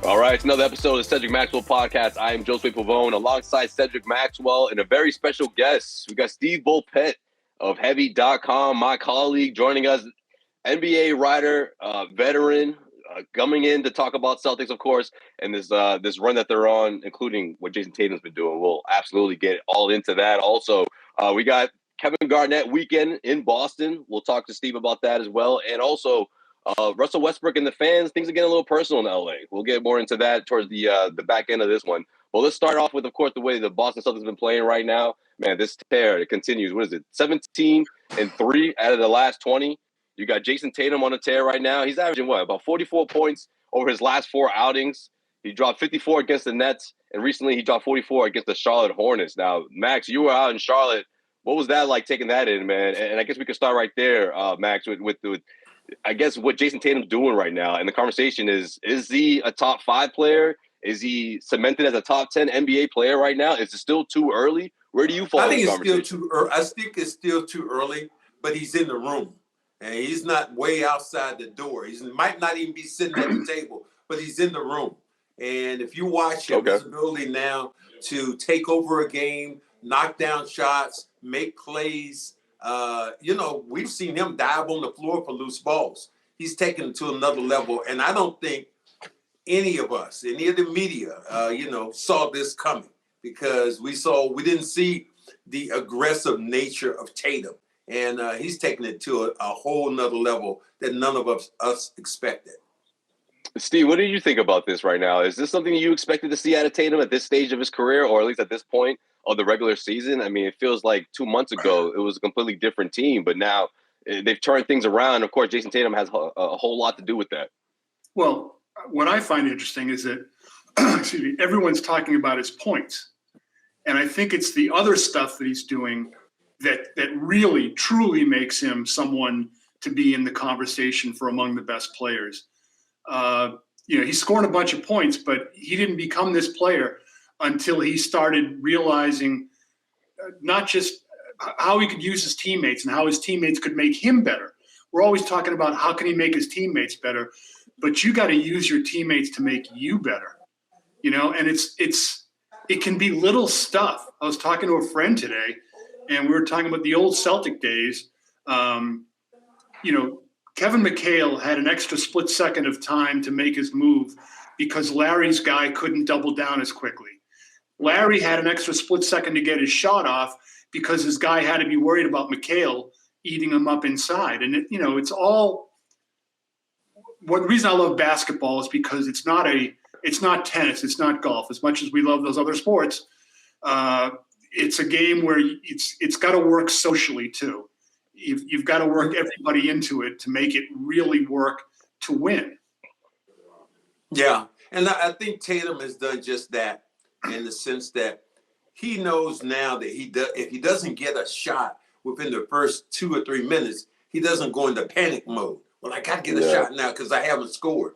All right, it's another episode of the Cedric Maxwell Podcast. I am Joseph Pavone alongside Cedric Maxwell and a very special guest. We got Steve Bulpett of Heavy.com, my colleague, joining us, NBA writer, veteran, coming in to talk about Celtics, of course, and this run that they're on, including what Jayson Tatum's been doing. We'll absolutely get all into that. Also, we got Kevin Garnett weekend in Boston. We'll talk to Steve about that as well. And also, Russell Westbrook and the fans, things are getting a little personal in LA. We'll get more into that towards the back end of this one. Well, let's start off with, of course, the way the Boston Celtics have been playing right now. Man, this tear, it continues. What is it? 17-3 out of the last 20. You got Jayson Tatum on a tear right now. He's averaging what? About 44 points over his last 4 outings. He dropped 54 against the Nets, and recently he dropped 44 against the Charlotte Hornets. Now, Max, you were out in Charlotte. What was that like taking that in, man? And I guess we could start right there, Max, with I guess what Jayson Tatum's doing right now. And the conversation is he a top 5 player? Is he cemented as a top 10 NBA player right now? Is it still too early? Where do you fall? I think it's still too early. I think it's still too early, but he's in the room. And he's not way outside the door. He might not even be sitting at the table, but he's in the room. And if you watch him, his ability now to take over a game, knock down shots, make plays. We've seen him dive on the floor for loose balls. He's taken it to another level. And I don't think any of us, any of the media, saw this coming because we didn't see the aggressive nature of Tatum. And he's taking it to a whole nother level that none of us expected. Steve, what do you think about this right now? Is this something you expected to see out of Tatum at this stage of his career, or at least at this point of the regular season? I mean, it feels like 2 months ago it was a completely different team, but now they've turned things around. Of course, Jayson Tatum has a whole lot to do with that. Well, what I find interesting is that everyone's talking about his points. And I think it's the other stuff that he's doing that really, truly makes him someone to be in the conversation for among the best players. He scored a bunch of points, but he didn't become this player until he started realizing not just how he could use his teammates and how his teammates could make him better. We're always talking about how can he make his teammates better, but you got to use your teammates to make you better, and it can be little stuff. I was talking to a friend today, and we were talking about the old Celtic days. Kevin McHale had an extra split second of time to make his move because Larry's guy couldn't double down as quickly. Larry had an extra split second to get his shot off because his guy had to be worried about McHale eating him up inside. And, it's all – the reason I love basketball is because it's not tennis, it's not golf. As much as we love those other sports, it's a game where it's got to work socially too. You've got to work everybody into it to make it really work to win. Yeah, and I think Tatum has done just that in the sense that he knows now that if he doesn't get a shot within the first 2 or 3 minutes, he doesn't go into panic mode. Well, I got to get a shot now because I haven't scored.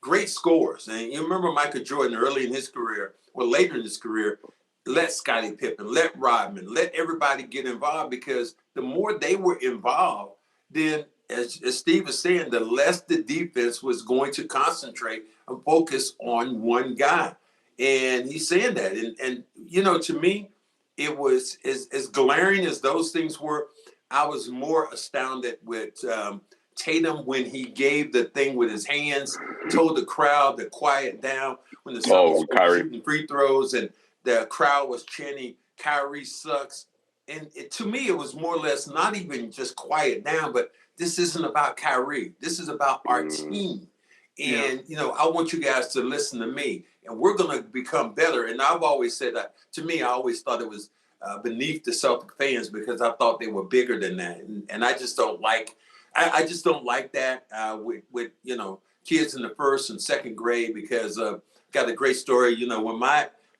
Great scores. And you remember Michael Jordan early in his career, or later in his career, let Scottie Pippen, let Rodman, let everybody get involved because the more they were involved, then as Steve was saying, the less the defense was going to concentrate and focus on one guy. And he's saying that. And to me, it was as glaring as those things were. I was more astounded with Tatum when he gave the thing with his hands, told the crowd to quiet down when the Celtics were shooting free throws and the crowd was chanting, Kyrie sucks. And to me, it was more or less not even just quiet down, but this isn't about Kyrie. This is about our team. And, I want you guys to listen to me. And we're going to become better. And I've always said that. To me, I always thought it was beneath the Celtic fans because I thought they were bigger than that. And I just don't like I just don't like that with kids in the first and second grade because got a great story. When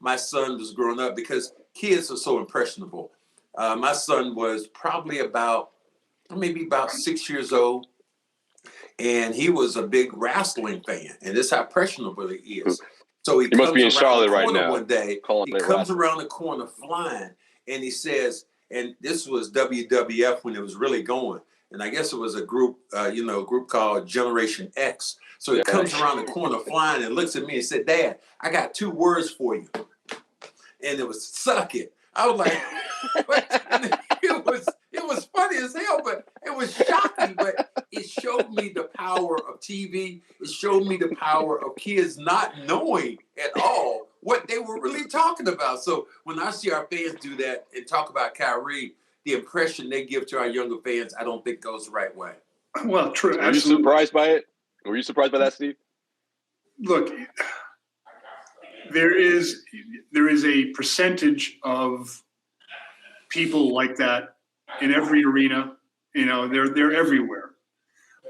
my son was growing up, because kids are so impressionable. My son was probably maybe about 6 years old, and he was a big wrestling fan, and this is how impressionable he is. So he must be in Charlotte right now. One day, he comes around the corner flying, and he says, and this was WWF when it was really going, and I guess it was a group, group called Generation X. So he comes around the corner flying and looks at me and said, "Dad, I got 2 words for you." And it was "suck it." I was like, it was funny as hell, but it was shocking. But it showed me the power of TV. It showed me the power of kids not knowing at all what they were really talking about. So when I see our fans do that and talk about Kyrie, the impression they give to our younger fans, I don't think goes the right way. Well, true. Were you surprised by it? Were you surprised by that, Steve? Look, there is a percentage of people like that in every arena. You know, they're everywhere.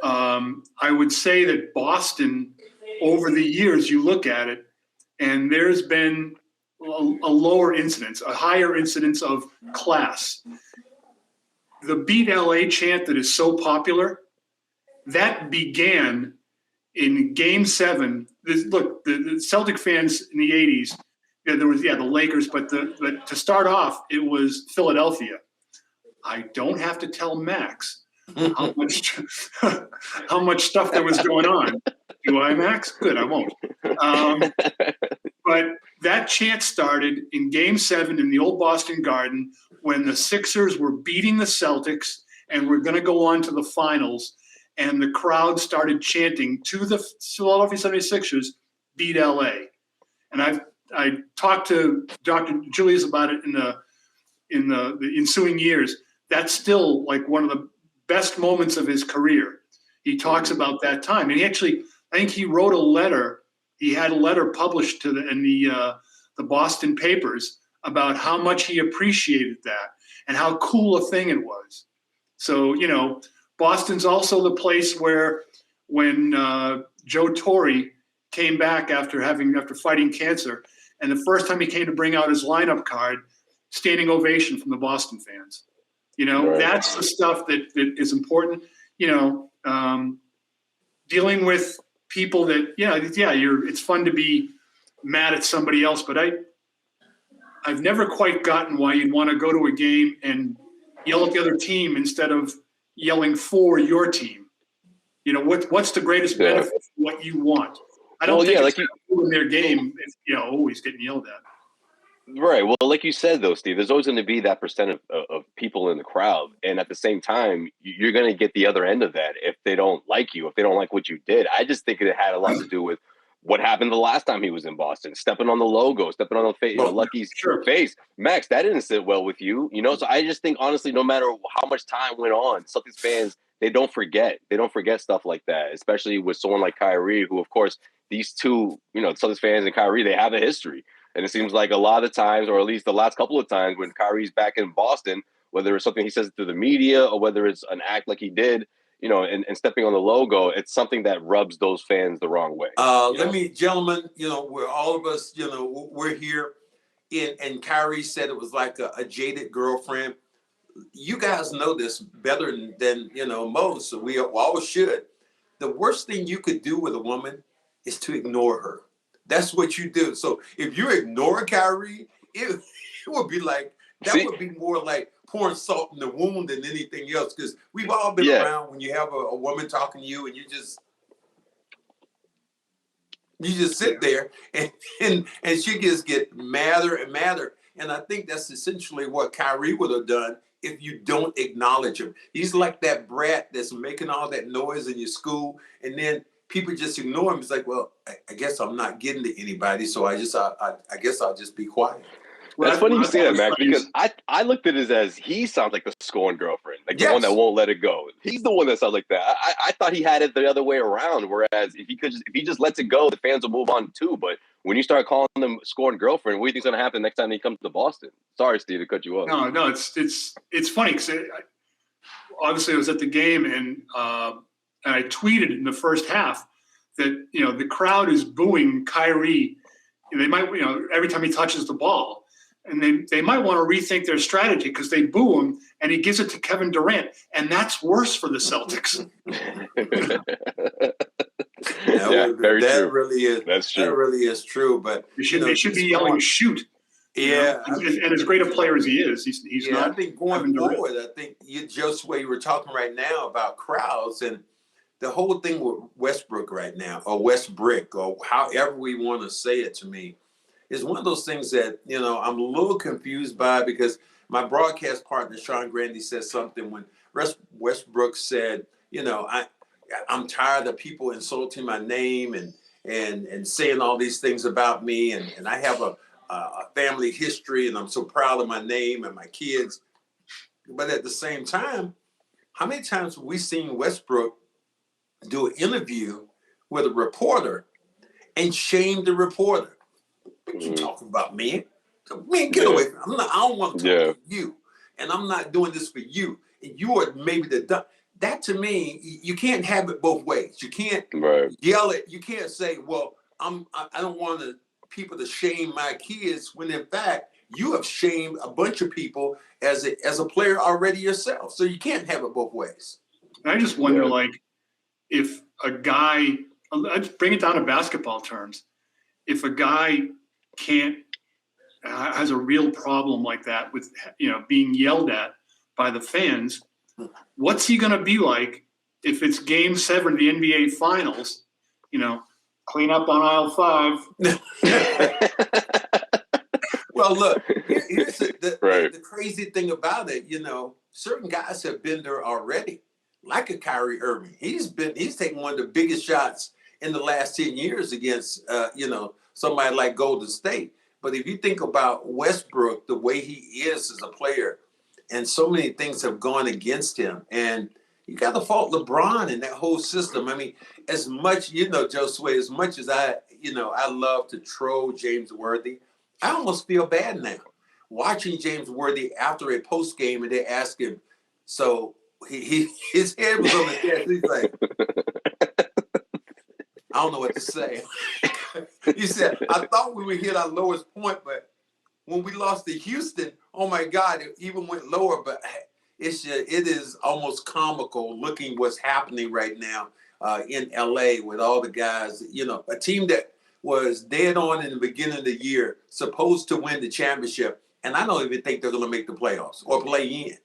I would say that Boston, over the years, you look at it, and there's been a lower incidence, a higher incidence of class. The Beat LA chant that is so popular, that began in Game 7. The Celtic fans in the 80s, there was the Lakers, but to start off, it was Philadelphia. I don't have to tell Max how much stuff there was going on. Do I, Max? Good, I won't. But that chant started in Game 7 in the old Boston Garden when the Sixers were beating the Celtics and were going to go on to the finals. And the crowd started chanting to the Philadelphia 76ers, "Beat LA." And I talked to Dr. Julius about it in the ensuing years. That's still like one of the best moments of his career. He talks about that time, and I think he wrote a letter. He had a letter published in the Boston papers about how much he appreciated that and how cool a thing it was. So, you know, Boston's also the place where when Joe Torre came back after fighting cancer, and the first time he came to bring out his lineup card, standing ovation from the Boston fans. You know, right. That's the stuff that is important. You know, dealing with people that, it's fun to be mad at somebody else, but I've never quite gotten why you'd want to go to a game and yell at the other team instead of yelling for your team. You know, what's the greatest benefit for what you want? I don't think it's in their game if, always getting yelled at. Right. Well, like you said, though, Steve, there's always going to be that percent of people in the crowd. And at the same time, you're going to get the other end of that if they don't like you, if they don't like what you did. I just think it had a lot to do with what happened the last time he was in Boston, stepping on the logo, stepping on the face, Lucky's face. Max, that didn't sit well with you, So I just think, honestly, no matter how much time went on, Celtics fans, they don't forget. They don't forget stuff like that, especially with someone like Kyrie, who, of course, these two, Celtics fans and Kyrie, they have a history. And it seems like a lot of times, or at least the last couple of times when Kyrie's back in Boston, whether it's something he says to the media or whether it's an act like he did, and stepping on the logo, it's something that rubs those fans the wrong way. Let me, gentlemen, we're all of us, we're here. And Kyrie said it was like a jaded girlfriend. You guys know this better than most, so we all should. The worst thing you could do with a woman is to ignore her. That's what you do. So if you ignore Kyrie, it would be like, would be more like pouring salt in the wound than anything else. Because we've all been around when you have a woman talking to you and you just sit there and she just get madder and madder. And I think that's essentially what Kyrie would have done if you don't acknowledge him. He's like that brat that's making all that noise in your school, and then people just ignore him. It's like, well, I guess I'm not getting to anybody, so I guess I'll just be quiet. Well, that's funny you say that, Max, because I looked at it as he sounds like the scorned girlfriend, like the one that won't let it go. He's the one that sounds like that. I thought he had it the other way around, whereas if he just lets it go, the fans will move on too. But when you start calling them scorned girlfriend, what do you think's going to happen next time he comes to Boston? Sorry, Steve, to cut you off. No, it's funny because obviously I was at the game and I tweeted in the first half that the crowd is booing Kyrie. They might every time he touches the ball. And they might want to rethink their strategy because they boo him and he gives it to Kevin Durant. And that's worse for the Celtics. That really is. That's true. That really is true. But they should be yelling, shoot. Yeah. And as great a player as he is, he's not. I think going forward, I think you were talking right now about crowds. And the whole thing with Westbrook right now, or Westbrick, or however we want to say it, to me, is one of those things that, I'm a little confused by, because my broadcast partner, Sean Grandy, said something when Westbrook said, I'm tired of people insulting my name and saying all these things about me. And I have a family history, and I'm so proud of my name and my kids. But at the same time, how many times have we seen Westbrook do an interview with a reporter and shame the reporter? What you talking about, man? Man, get away from me. I don't want to talk to you. And I'm not doing this for you. And you are maybe that, to me, you can't have it both ways. You can't yell it. You can't say, well, I don't want people to shame my kids, when in fact you have shamed a bunch of people as a player already yourself. So you can't have it both ways. I just wonder, if a guy, let's bring it down to basketball terms, if a guy has a real problem like that with, being yelled at by the fans, what's he going to be like if it's Game 7 of the NBA Finals? Clean up on aisle 5. Well, look, here's the crazy thing about it. Certain guys have been there already, like a Kyrie Irving. He's taken one of the biggest shots in the last 10 years against, somebody like Golden State. But if you think about Westbrook, the way he is as a player, and so many things have gone against him, and you got to fault LeBron and that whole system. I mean, as much, Josue, as much as I love to troll James Worthy, I almost feel bad now watching James Worthy after a post game, and they ask him, so his head was on the desk. He's like, I don't know what to say. He said, I thought we would hit our lowest point, but when we lost to Houston, oh my God, it even went lower. But it is almost comical looking what's happening right now in LA with all the guys, a team that was dead on in the beginning of the year, supposed to win the championship. And I don't even think they're going to make the playoffs or play in.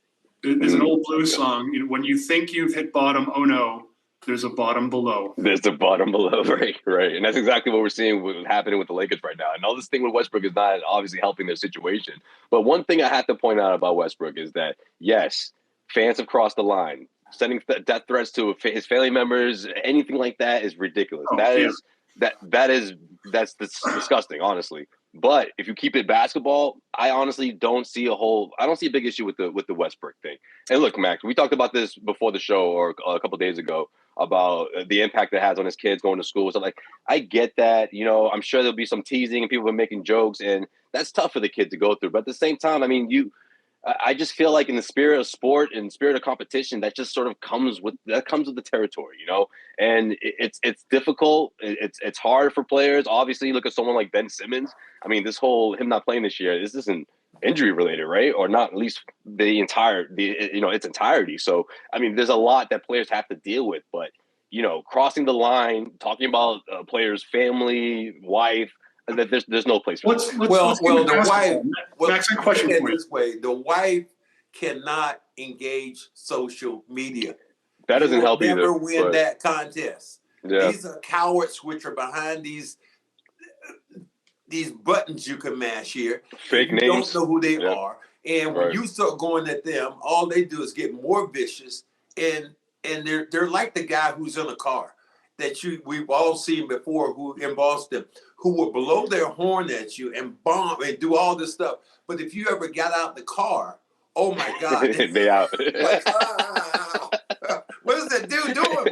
There's an old blues song, when you think you've hit bottom, oh no, there's a bottom below. There's a bottom below, right. And that's exactly what we're seeing happening with the Lakers right now. And all this thing with Westbrook is not obviously helping their situation. But one thing I have to point out about Westbrook is that, yes, fans have crossed the line. Sending death threats to his family members, anything like that is ridiculous. That's disgusting, honestly. But if you keep it basketball, I honestly don't see a big issue with the Westbrook thing. And look, Max, we talked about this before the show or a couple of days ago about the impact it has on his kids going to school. So I get that, I'm sure there'll be some teasing and people are making jokes, and that's tough for the kid to go through. But at the same time, I mean, I just feel like in the spirit of sport and spirit of competition, that just sort of comes with the territory, and it's difficult. It's hard for players. Obviously, look at someone like Ben Simmons. I mean, him not playing this year, this isn't injury related, right? Or not, at least its entirety. So, I mean, there's a lot that players have to deal with, but crossing the line, talking about a player's family, wife, that there's no place for that. The wife. Max, a question for you. This way, the wife cannot engage social media. That doesn't help either. Never win that contest. Yeah. These are cowards which are behind these buttons you can mash here. Fake names. You don't know who they are, and when you start going at them, all they do is get more vicious. And they're like the guy who's in a car that we've all seen before, who in Boston, who will blow their horn at you and bomb and do all this stuff. But if you ever got out the car, oh my God, they out. What is that dude doing?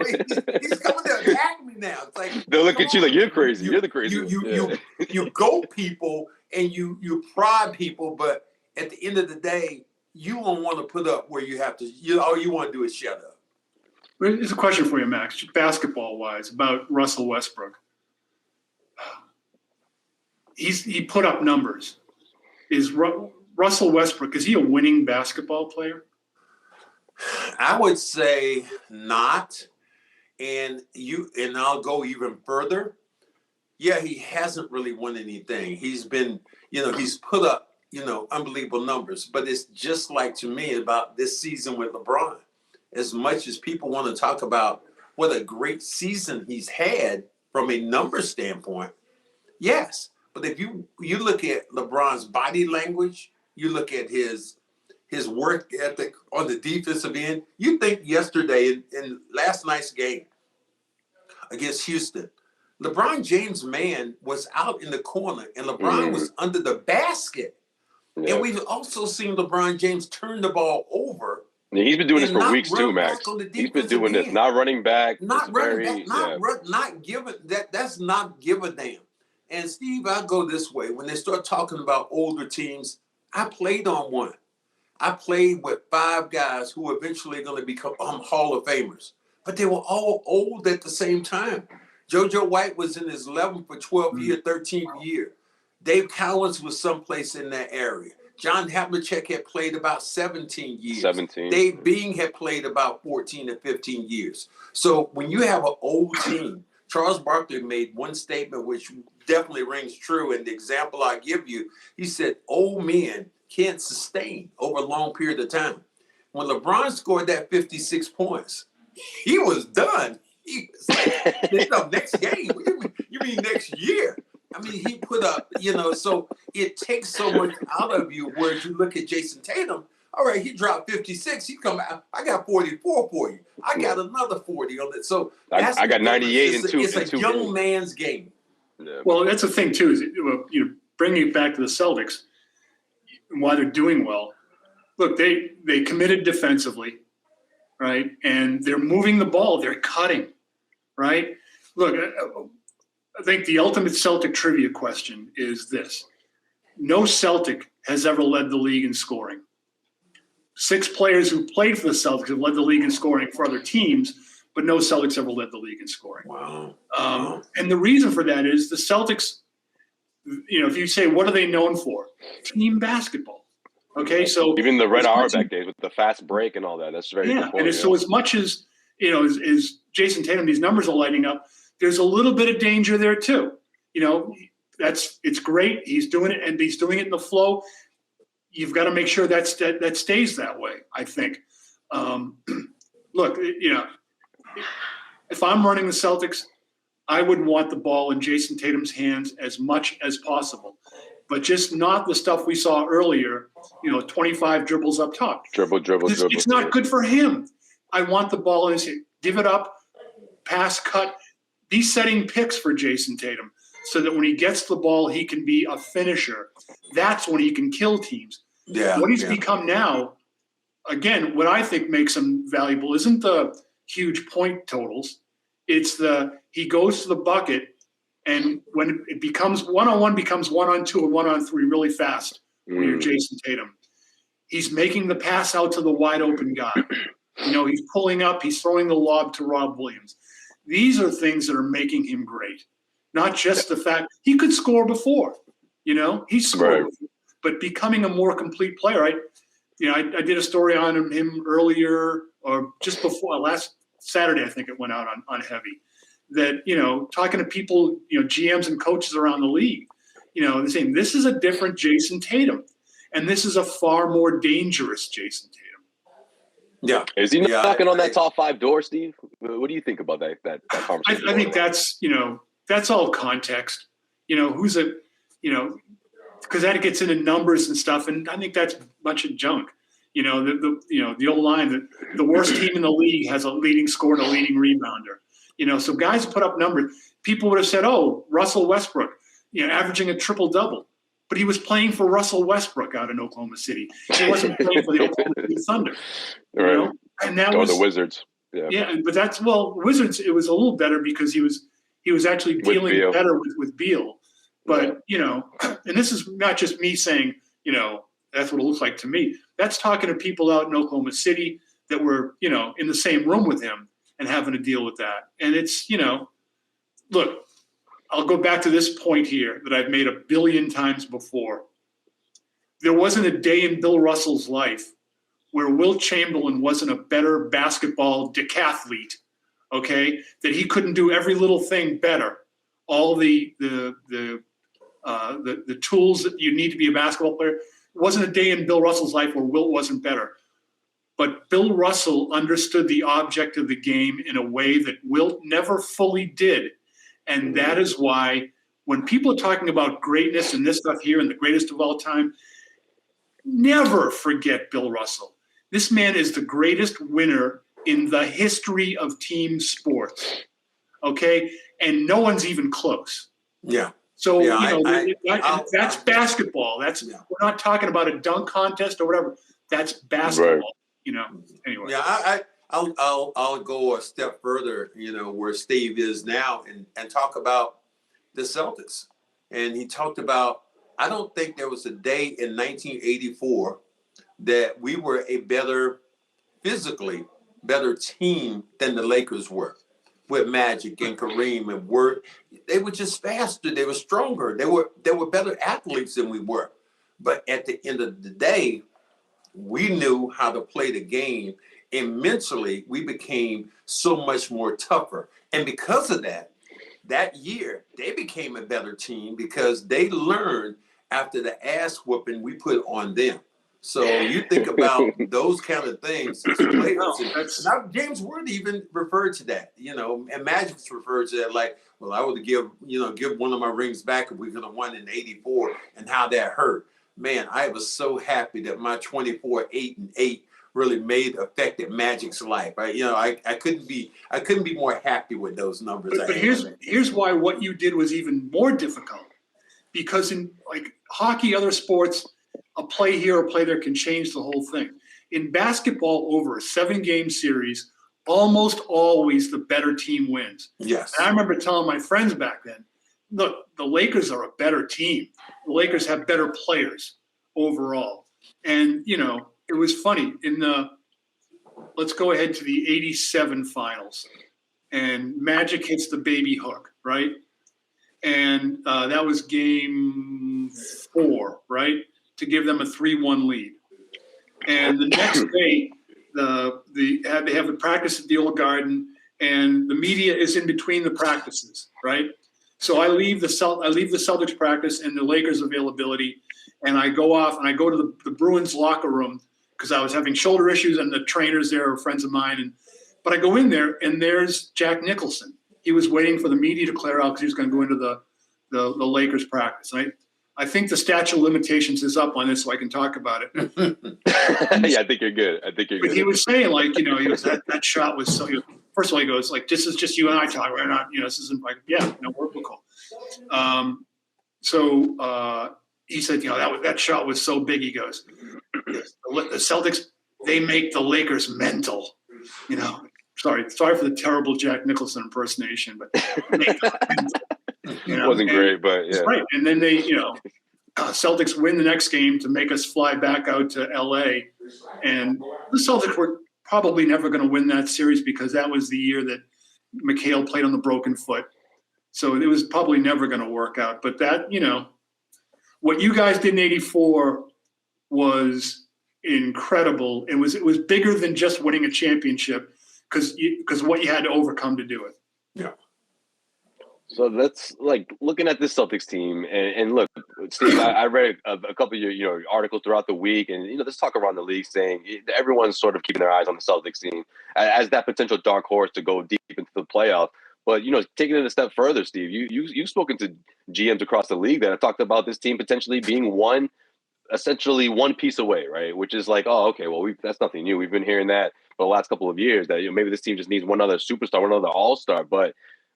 He's coming to attack me now. It's like they'll look at you like you're crazy. You're the crazy. You go people and you prod people, but at the end of the day, you don't want to put up where you have to. All you want to do is shut up. Here's a question for you, Max, basketball-wise, about Russell Westbrook. He put up numbers. Is Russell Westbrook, is he a winning basketball player? I would say not. And I'll go even further. Yeah, he hasn't really won anything. He's been, he's put up, unbelievable numbers. But it's just like, to me, about this season with LeBron. As much as people want to talk about what a great season he's had from a number standpoint, yes. But if you look at LeBron's body language, you look at his work ethic on the defensive end, you think yesterday in last night's game against Houston, LeBron James' man was out in the corner and LeBron was under the basket. Yeah. And we've also seen LeBron James turn the ball over. Yeah, he's been doing this for weeks too, Max. He's been doing this, not running back, not running back, not giving that. That's not give a damn. And Steve, I go this way. When they start talking about older teams, I played on one. I played with 5 guys who eventually are going to become Hall of Famers, but they were all old at the same time. JoJo White was in his 11th or 12th year, 13th year. Dave Cowens was someplace in that area. John Havlicek had played about 17 years. Dave Bing had played about 14 or 15 years. So when you have an old team, Charles Barkley made one statement which definitely rings true. And the example I give you, he said, old men can't sustain over a long period of time. When LeBron scored that 56 points, he was done. He was like, next game. You mean next year? I mean, he put up, so it takes so much out of you. Whereas you look at Jayson Tatum, all right, he dropped 56. He come out, I got 44 for you. I got another 40 on it. So I got 98 in two. It's a young man's game. Yeah. Well, that's the thing too. Is bringing it back to the Celtics, why they're doing well. Look, they committed defensively, right, and they're moving the ball. They're cutting, right. Look, I think the ultimate Celtic trivia question is this: no Celtic has ever led the league in scoring. 6 players who played for the Celtics have led the league in scoring for other teams, but no Celtics ever led the league in scoring. Wow. And the reason for that is the Celtics, if you say, what are they known for? Team basketball. Okay, so even the Red Auerbach days with the fast break and all that, that's very important. And so as much as, as Jayson Tatum, these numbers are lighting up, there's a little bit of danger there too. It's great. He's doing it, and he's doing it in the flow. You've got to make sure that stays that way, I think. Look, if I'm running the Celtics, I would want the ball in Jayson Tatum's hands as much as possible, but just not the stuff we saw earlier, 25 dribbles up top. Dribble. It's not good for him. I want the ball in his hand. Give it up, pass, cut. Be setting picks for Jayson Tatum so that when he gets the ball, he can be a finisher. That's when he can kill teams. Yeah. What he's become now, again, what I think makes him valuable isn't the huge point totals. It's he goes to the bucket, and when it becomes one-on-one, becomes one-on-2 and one-on-3 really fast when you're Jayson Tatum. He's making the pass out to the wide-open guy. He's pulling up. He's throwing the lob to Rob Williams. These are things that are making him great, not just the fact he could score before. He scored, right, but becoming a more complete player. I did a story on him earlier, or just before last Saturday, I think it went out on Heavy. That talking to people, GMs and coaches around the league, they're saying this is a different Jayson Tatum, and this is a far more dangerous Jayson Tatum. Yeah, is he knocking on that top 5 door, Steve? What do you think about that conversation? I think that's all context. Who's because that gets into numbers and stuff, and I think that's a bunch of junk. The old line that the worst team in the league has a leading scorer and a leading rebounder. So guys put up numbers. People would have said, "Oh, Russell Westbrook, averaging a triple-double," but he was playing for Russell Westbrook out in Oklahoma City. He wasn't playing for the Oklahoma City Thunder. Right. And that was the Wizards. Yeah, but Wizards. It was a little better because he was actually dealing better with Beal. But and this is not just me saying that's what it looks like to me. That's talking to people out in Oklahoma City that were in the same room with him and having to deal with that. And it's look, I'll go back to this point here that I've made a billion times before. There wasn't a day in Bill Russell's life where Wilt Chamberlain wasn't a better basketball decathlete, okay? That he couldn't do every little thing better. All the tools that you need to be a basketball player. It wasn't a day in Bill Russell's life where Wilt wasn't better. but Bill Russell understood the object of the game in a way that Wilt never fully did. And that is why when people are talking about greatness and this stuff here and the greatest of all time, never forget Bill Russell. This man is the greatest winner in the history of team sports. Okay? And no one's even close. Yeah. So, yeah, that's basketball. We're not talking about a dunk contest or whatever. That's basketball, anyway. Yeah, I'll go a step further, where Steve is now and talk about the Celtics. And he talked about, I don't think there was a day in 1984 that we were physically better team than the Lakers were, with Magic and Kareem and Wirt. They were just faster. They were stronger. They were better athletes than we were. But at the end of the day, we knew how to play the game, and mentally we became so much more tougher. And because of that year, they became a better team because they learned after the ass whooping we put on them. So you think about those kind of things as players. Now, James Worthy even referred to that, and Magic's referred to that like, well, I would give one of my rings back if we could have won in '84, and how that hurt. Man, I was so happy that my 24-8-8 really affected Magic's life. I couldn't be more happy with those numbers. But here's why what you did was even more difficult, because in like hockey, other sports, a play here, a play there can change the whole thing. In basketball, over a 7-game series, almost always the better team wins. Yes. And I remember telling my friends back then, look, the Lakers are a better team. The Lakers have better players overall. And, it was funny. Let's go ahead to the 87 finals. And Magic hits the baby hook, right? And that was game 4, right? To give them a 3-1 lead. And the next day, they have a practice at the old Garden, and the media is in between the practices, right? So I leave the Celtics practice and the Lakers availability, and I go off and I go to the Bruins locker room because I was having shoulder issues, and the trainers there are friends of mine. But I go in there, and there's Jack Nicholson. He was waiting for the media to clear out because he was going to go into the Lakers practice. I think the statute of limitations is up on this, so I can talk about it. Yeah, I think you're good. But he was saying, he was that shot was so. First of all, he goes this is just you and I talking. We're not, this isn't like, we're cool. So he said, that shot was so big. He goes, the Celtics, they make the Lakers mental. Sorry for the terrible Jack Nicholson impersonation, but it wasn't great, but yeah. Right. And then they, Celtics win the next game to make us fly back out to LA. And the Celtics were probably never going to win that series because that was the year that McHale played on the broken foot. So it was probably never going to work out. But that, what you guys did in '84 was incredible. It was bigger than just winning a championship because what you had to overcome to do it. Yeah. So that's like looking at this Celtics team, and look, Steve, I read a couple of your articles throughout the week, and there's talk around the league saying everyone's sort of keeping their eyes on the Celtics team as that potential dark horse to go deep into the playoff. But taking it a step further, Steve, you've spoken to GMs across the league that have talked about this team potentially being essentially one piece away, right? Which is like, oh, okay, well, that's nothing new. We've been hearing that for the last couple of years that maybe this team just needs one other superstar, one other all-star, but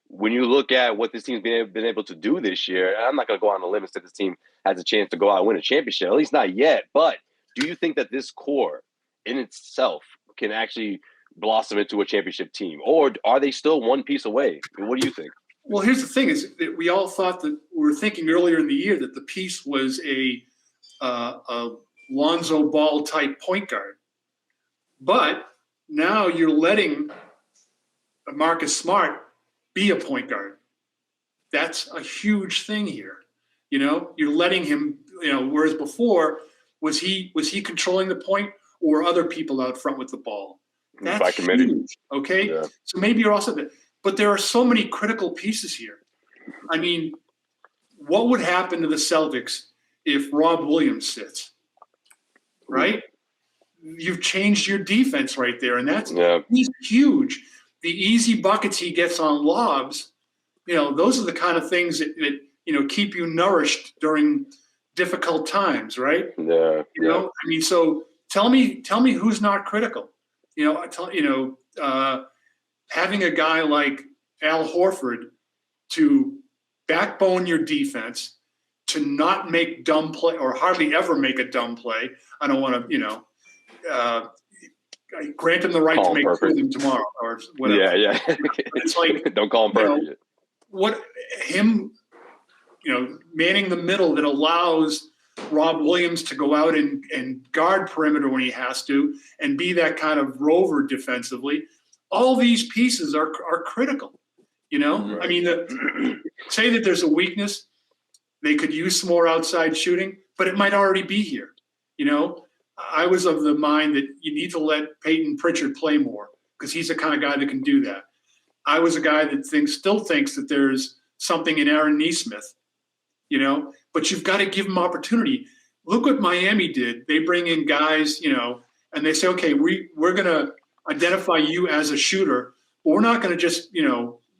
when you look at what this team's been able to do this year, I'm not going to go on a limb and say this team has a chance to go out and win a championship, at least not yet. But do you think that this core in itself can actually blossom into a championship team? Or are they still one piece away? What do you think? Well, here's the thing is that we all thought that we were thinking earlier in the year that the piece was a Lonzo Ball type point guard. But now you're letting Marcus Smart be a point guard. That's a huge thing here. You're letting him, whereas before, was he controlling the point or other people out front with the ball? That's by committee. Huge, okay? Yeah. So maybe you're also but there are so many critical pieces here. I mean, what would happen to the Celtics if Rob Williams sits? Right? you've changed your defense right there, and he's huge. The easy buckets he gets on lobs, those are the kind of things that keep you nourished during difficult times, right? Yeah. I mean, so tell me who's not critical. Having a guy like Al Horford to backbone your defense, to not make dumb play or hardly ever make a dumb play. I don't want to, grant him the right to make two of them tomorrow or whatever. Yeah. It's like, don't call him perfect. Manning the middle that allows Rob Williams to go out and guard perimeter when he has to and be that kind of rover defensively. All these pieces are critical. Right. I mean, say that there's a weakness, they could use some more outside shooting, but it might already be here. I was of the mind that you need to let Peyton Pritchard play more because he's the kind of guy that can do that. I was a guy that still thinks that there's something in Aaron Nesmith, but you've got to give him opportunity. Look what Miami did. They bring in guys, and they say, okay, we're going to identify you as a shooter, but we're not going to just,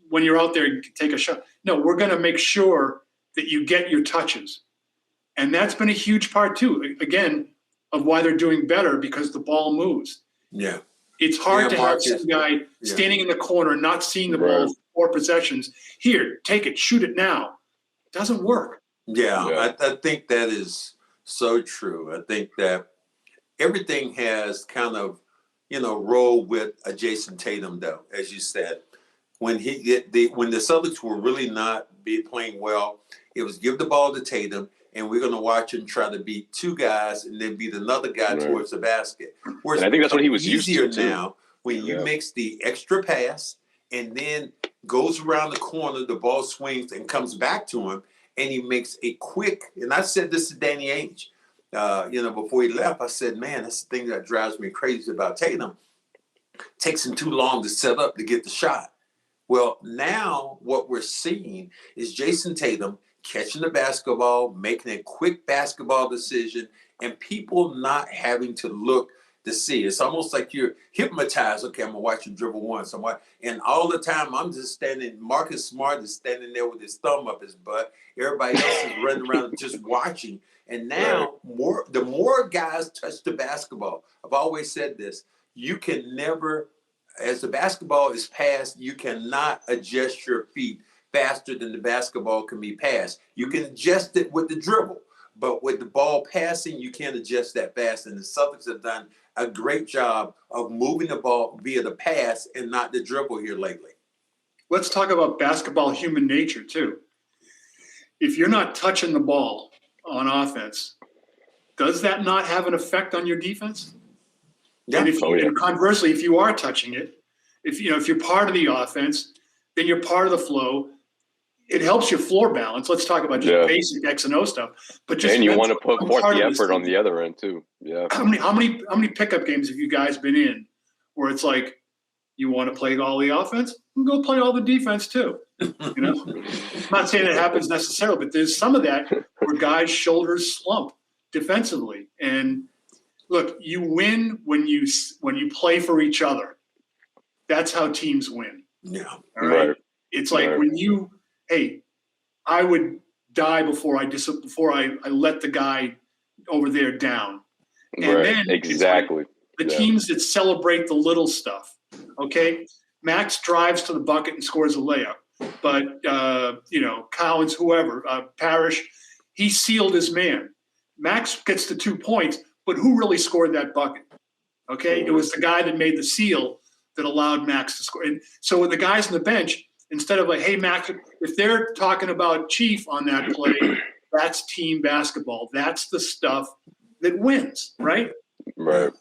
when you're out there, take a shot. No, we're going to make sure that you get your touches. And that's been a huge part too, again, of why they're doing better because the ball moves. Yeah. It's hard to have some guy standing in the corner, not seeing the ball for 4 possessions. Here, take it, shoot it now. It doesn't work. Yeah. I think that is so true. I think that everything has kind of, rolled with a Jayson Tatum, though, as you said. When the Celtics were really not playing well, it was give the ball to Tatum, and we're going to watch him try to beat 2 guys and then beat another guy towards the basket. Whereas I think that's what he was used to now. When you mix the extra pass and then goes around the corner, the ball swings and comes back to him, and he makes a quick. And I said this to Danny Ainge, before he left. I said, man, that's the thing that drives me crazy about Tatum. Takes him too long to set up to get the shot. Well, now what we're seeing is Jayson Tatum catching the basketball, making a quick basketball decision, and people not having to look to see. It's almost like you're hypnotized. Okay, I'm going to watch you dribble once. And all the time, I'm just standing. Marcus Smart is standing there with his thumb up his butt. Everybody else is running around just watching. And now, the more guys touch the basketball, I've always said this, you can never, as the basketball is passed, you cannot adjust your feet faster than the basketball can be passed. You can adjust it with the dribble, but with the ball passing, you can't adjust that fast. And the Celtics have done a great job of moving the ball via the pass and not the dribble here lately. Let's talk about basketball human nature, too. If you're not touching the ball on offense, does that not have an effect on your defense? Yeah. And conversely, if you are touching it, if you're part of the offense, then you're part of the flow. It helps your floor balance. Let's talk about just basic X and O stuff. But just you want to put forth the effort on the other end too. Yeah. How many pickup games have you guys been in where it's like you want to play all the offense? Go play all the defense too. I'm not saying it happens necessarily, but there's some of that where guys' shoulders slump defensively. And look, you win when you play for each other. That's how teams win. Yeah. All right. It's like when you, I would die before I let the guy over there down. And then exactly. Like the teams that celebrate the little stuff. Okay. Max drives to the bucket and scores a layup. But Collins, whoever, Parrish, he sealed his man. Max gets the 2 points, but who really scored that bucket? Okay. It was the guy that made the seal that allowed Max to score. And so with the guys on the bench, instead of like, hey, Max, if they're talking about Chief on that play, that's team basketball. That's the stuff that wins, right? Right.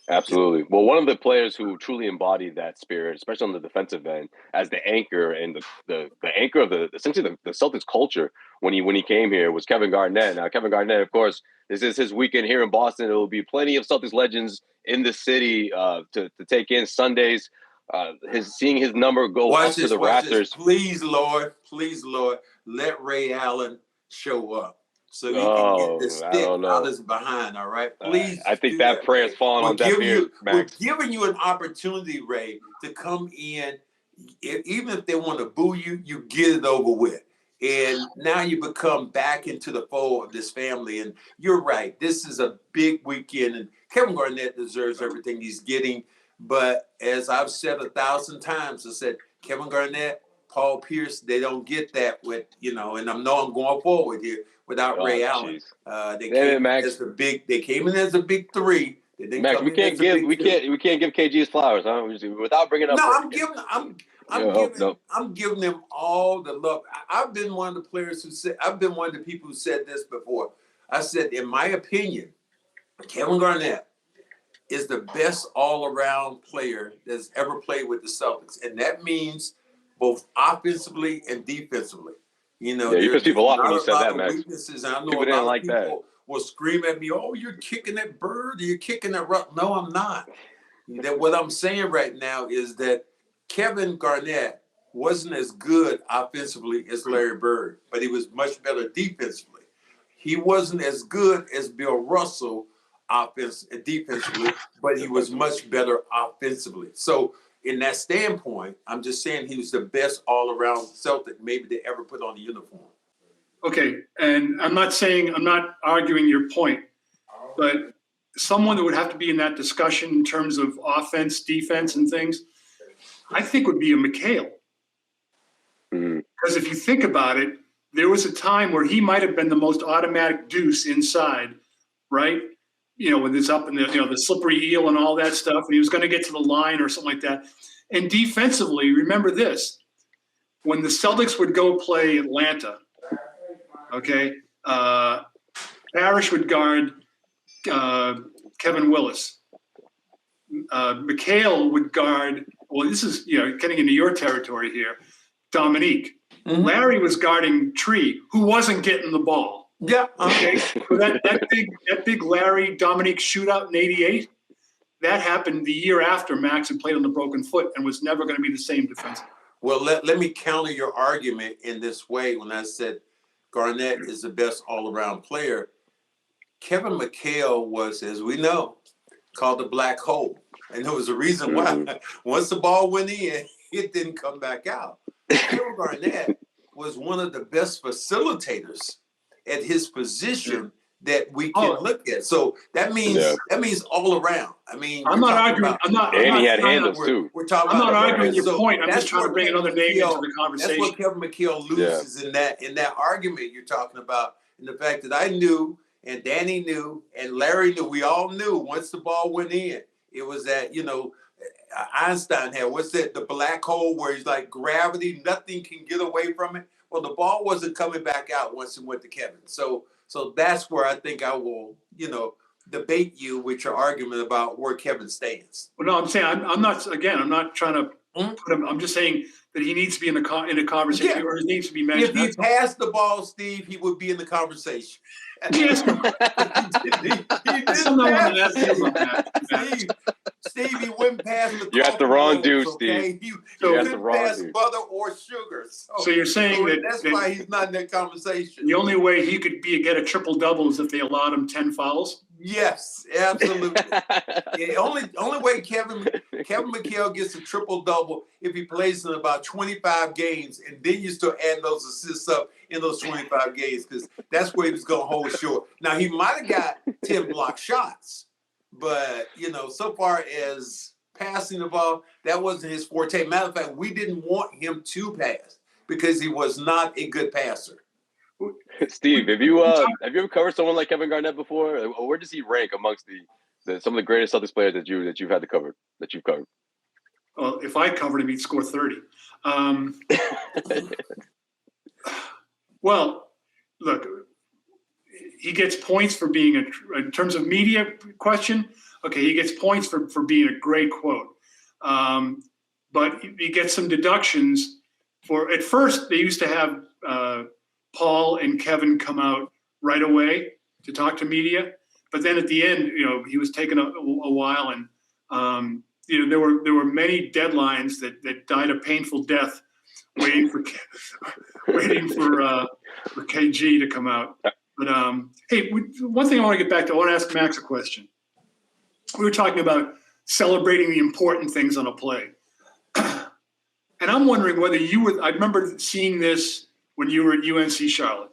Absolutely. Well, one of the players who truly embodied that spirit, especially on the defensive end, as the anchor and the anchor of essentially the Celtics culture when he came here was Kevin Garnett. Now, Kevin Garnett, of course, this is his weekend here in Boston. There will be plenty of Celtics legends in the city to take in Sundays. Seeing his number go up to the rafters. Please, Lord, let Ray Allen show up. so he can get the I stick don't know. out his behind. All right, please. I think do that prayer's Ray. falling on deaf ears, Max. We're giving you an opportunity, Ray, to come in. Even if they want to boo you, you get it over with. And now you become back into the fold of this family. And you're right. This is a big weekend. And Kevin Garnett deserves everything he's getting. But as I've said 1,000 times, I said, Kevin Garnett, Paul Pierce, they don't get that with, and I know I'm going forward here without Ray Allen. They came in as a big three. Max, we can't give KG his flowers, huh? Without bringing up. No, I'm giving them all the love. I've been one of the players I've been one of the people who said this before. I said, in my opinion, Kevin Garnett is the best all-around player that's ever played with the Celtics, and that means both offensively and defensively. You pissed people off when you said that, Max. Weaknesses. I know people didn't like that. Will scream at me, "Oh, you're kicking that bird, you're kicking that rock." No, I'm not. What I'm saying right now is that Kevin Garnett wasn't as good offensively as Larry Bird, but he was much better defensively. He wasn't as good as Bill Russell defensively, but he was much better offensively. So in that standpoint, I'm just saying he was the best all-around Celtic maybe they ever put on the uniform. Okay, and I'm not arguing your point, but someone that would have to be in that discussion in terms of offense, defense, and things, I think would be a McHale. Because if you think about it, there was a time where he might have been the most automatic deuce inside, right? When it's up in the slippery eel and all that stuff, and he was going to get to the line or something like that. And defensively, remember this, when the Celtics would go play Atlanta, okay, Parrish would guard Kevin Willis. McHale would guard, well, this is, getting into your territory here, Dominique. Mm-hmm. Larry was guarding Tree, who wasn't getting the ball. Yeah. Okay. So that big Larry Dominique shootout in '88, that happened the year after Max had played on the broken foot and was never going to be the same defensive. Well, let me counter your argument in this way. When I said Garnett is the best all-around player, Kevin McHale was, as we know, called the black hole. And there was a reason why. Once the ball went in, it didn't come back out. Kevin Garnett was one of the best facilitators at his position that we can look at. So that means all around. I mean, I'm not arguing. And he had handles too. I'm not arguing your point. I'm just trying to bring another name into the conversation. That's what Kevin McHale loses in that argument you're talking about, and the fact that I knew, and Danny knew, and Larry knew. We all knew once the ball went in, it was that Einstein had the black hole where he's like gravity, nothing can get away from it. Well, the ball wasn't coming back out once it went to Kevin. So that's where I think I will, debate you with your argument about where Kevin stands. Well, no, I'm saying I'm not trying to put him. I'm just saying that he needs to be in a conversation, or he needs to be mentioned. If he passed the ball, Steve, he would be in the conversation. Yes. Steve, he wouldn't pass the. You got the wrong dude, okay? Steve. He wouldn't pass butter or sugar. So you're saying that's why he's not in that conversation. The only way he could get a triple double is if they allowed him 10 fouls. Yes, absolutely. The only way Kevin McHale gets a triple double if he plays in about 25 games, and then you start adding those assists up in those 25 games, because that's where he was going to hold short. Now he might have got 10 block shots, but so far as passing the ball, that wasn't his forte. Matter of fact, we didn't want him to pass because he was not a good passer. Steve, have you ever covered someone like Kevin Garnett before? Or where does he rank amongst some of the greatest Celtics players that you've had to cover, that you've covered? Well, if I covered him, he'd score 30. Well, look, he gets points for being in terms of media question. Okay, he gets points for being a great quote, but he gets some deductions for. At first, they used to have Paul and Kevin come out right away to talk to media, but then at the end, he was taking a while, and there were many deadlines that died a painful death, waiting for KG to come out. But hey, one thing I want to get back to, I want to ask Max a question. We were talking about celebrating the important things on a play. And I'm wondering whether I remember seeing this when you were at UNC Charlotte.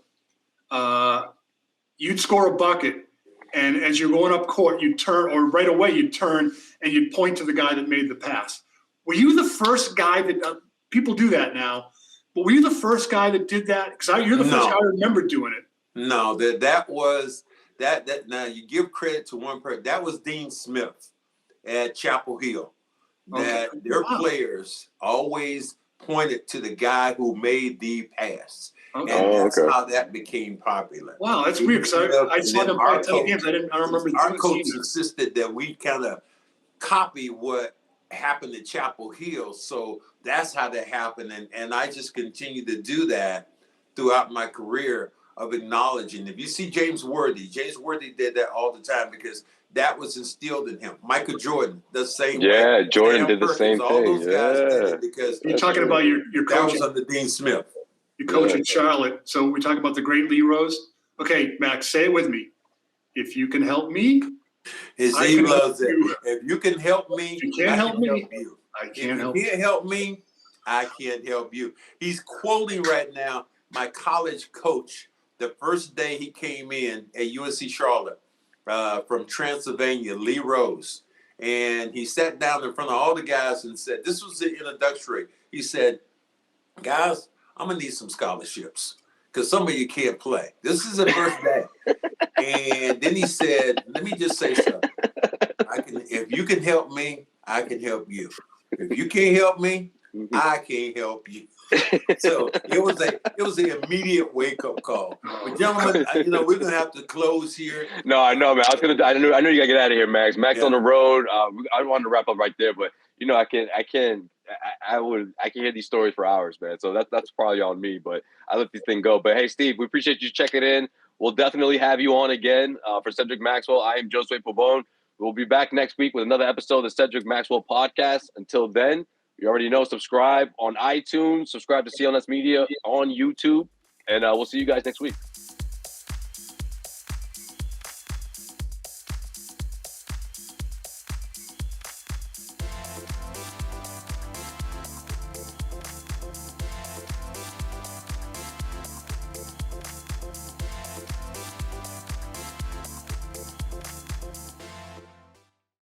You'd score a bucket, and as you're going up court, you'd turn, or right away you'd turn and you'd point to the guy that made the pass. Were you the first guy that people do that now? But were you the first guy that did that? Because you're the first guy I remember doing it. No, that was that. Now you give credit to one person. That was Dean Smith at Chapel Hill. That their players always pointed to the guy who made the pass. And that's how that became popular. Wow, that's weird because I saw them play 10 games. I don't remember. Our coach insisted that we kind of copy what happened at Chapel Hill. So that's how that happened. And I just continued to do that throughout my career of acknowledging. If you see James Worthy did that all the time because that was instilled in him. Michael Jordan, the same way. Yeah, Jordan did the Perkins, same all thing. those guys did it because you're talking about your coach. That was under Dean Smith. Your coach in Charlotte. So we talk about the great Lee Rose. Okay, Max, say it with me. If you can help me, he loves it. If you can help me, if you can't help me, you. I can't help you. If you can't help me, I can't help you. He's quoting right now my college coach the first day he came in at UNC Charlotte from Transylvania, Lee Rose. And he sat down in front of all the guys and said, this was the introductory. He said, guys, I'm going to need some scholarships because some of you can't play. This is the first day. And then he said, let me just say something. If you can help me, I can help you. If you can't help me, I can't help you. So it was an immediate wake up call. But gentlemen, we're gonna have to close here. No, I know, man. I know you gotta get out of here, Max. Max on the road. I wanted to wrap up right there, but I can hear these stories for hours, man. So that's probably on me, but I let this thing go. But hey, Steve, we appreciate you checking in. We'll definitely have you on again for Cedric Maxwell. I am Josue Pavone. We'll be back next week with another episode of the Cedric Maxwell podcast. Until then, you already know, subscribe on iTunes, subscribe to CLNS Media on YouTube, and we'll see you guys next week.